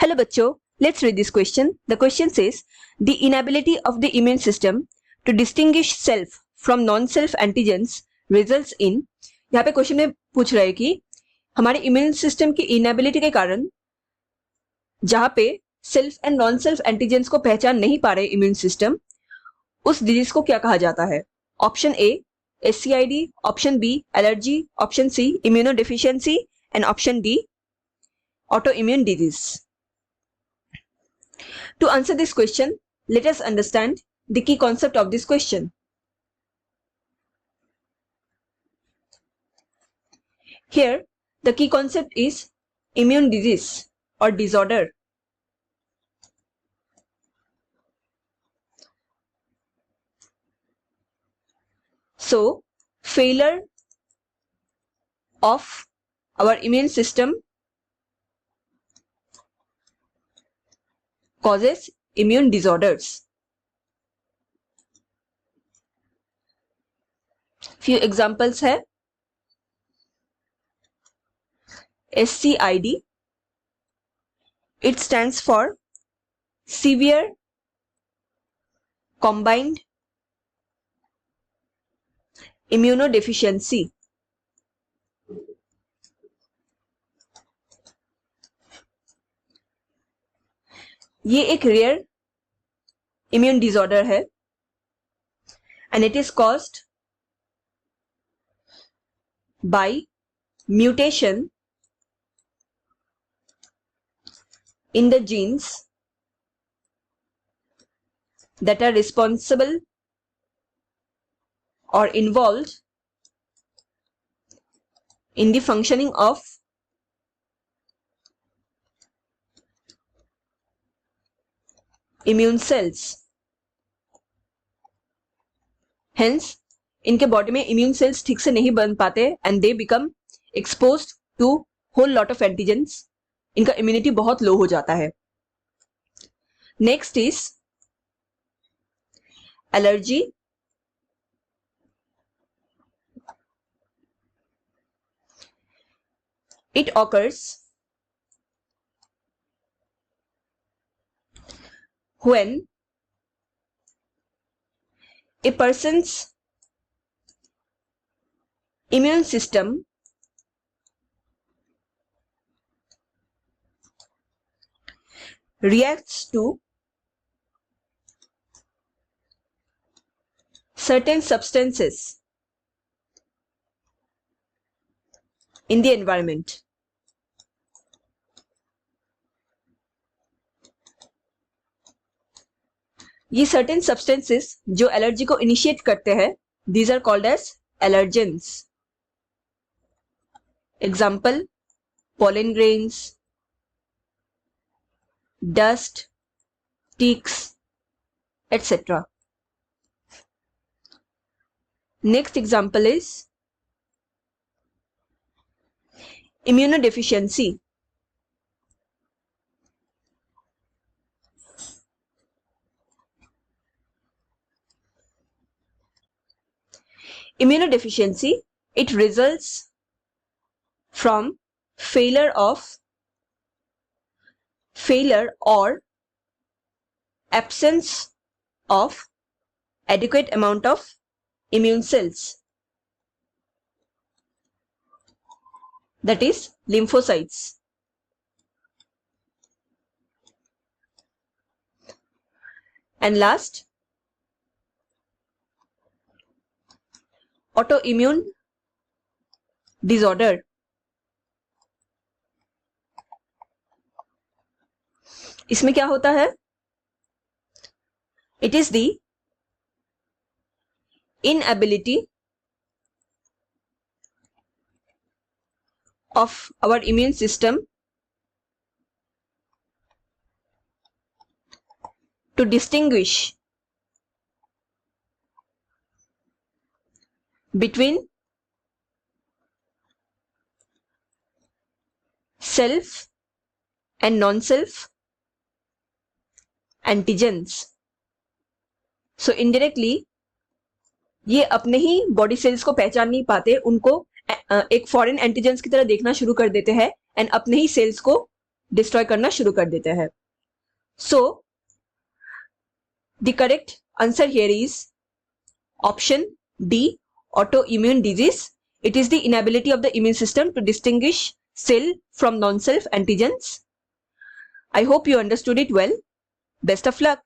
Hello बच्चों, let's read this question. The question says, the inability of the immune system to distinguish self from non-self antigens results in। यहाँ पे question में पूछ रहा है कि हमारे इम्यून सिस्टम की इनएबिलिटी के कारण जहाँ पे self and non self antigens को पहचान नहीं पा रहे इम्यून सिस्टम, उस डिजीज को क्या कहा जाता है? Option A SCID, option B allergy, option C immunodeficiency and option D autoimmune disease. To answer this question, let us understand the key concept of this question. Here, the key concept is immune disease or disorder. So, failure of our immune system causes immune disorders. Few examples है SCID. It stands for severe combined immunodeficiency. ये एक rare immune disorder है and it is caused by mutation in the genes that are responsible or involved in the functioning of immune cells. Hence, इनके body में immune cells ठीक से नहीं बन पाते and they become exposed to whole lot of antigens. इनका immunity बहुत low हो जाता है. Next is allergy. It occurs when a person's immune system reacts to certain substances in the environment. ये सर्टेन सब्सटेंसेस जो एलर्जी को initiate करते हैं, these are called as allergens. Example pollen grains, dust, ticks, etc. Next example is immunodeficiency. Immunodeficiency, it results from failure or absence of adequate amount of immune cells, that is lymphocytes. And last, autoimmune disorder. इसमें क्या होता है? It is the inability of our immune system to distinguish between self and non-self antigens. So indirectly ये अपने ही body cells को पहचान नहीं पाते, उनको एक फॉरेन एंटीजेंस की तरह देखना शुरू कर देते हैं एंड अपने ही सेल्स को डिस्ट्रॉय करना शुरू कर देते हैं. So the correct answer here is option D, autoimmune disease. It is the inability of the immune system to distinguish self from non-self antigens. I hope you understood it well. Best of luck.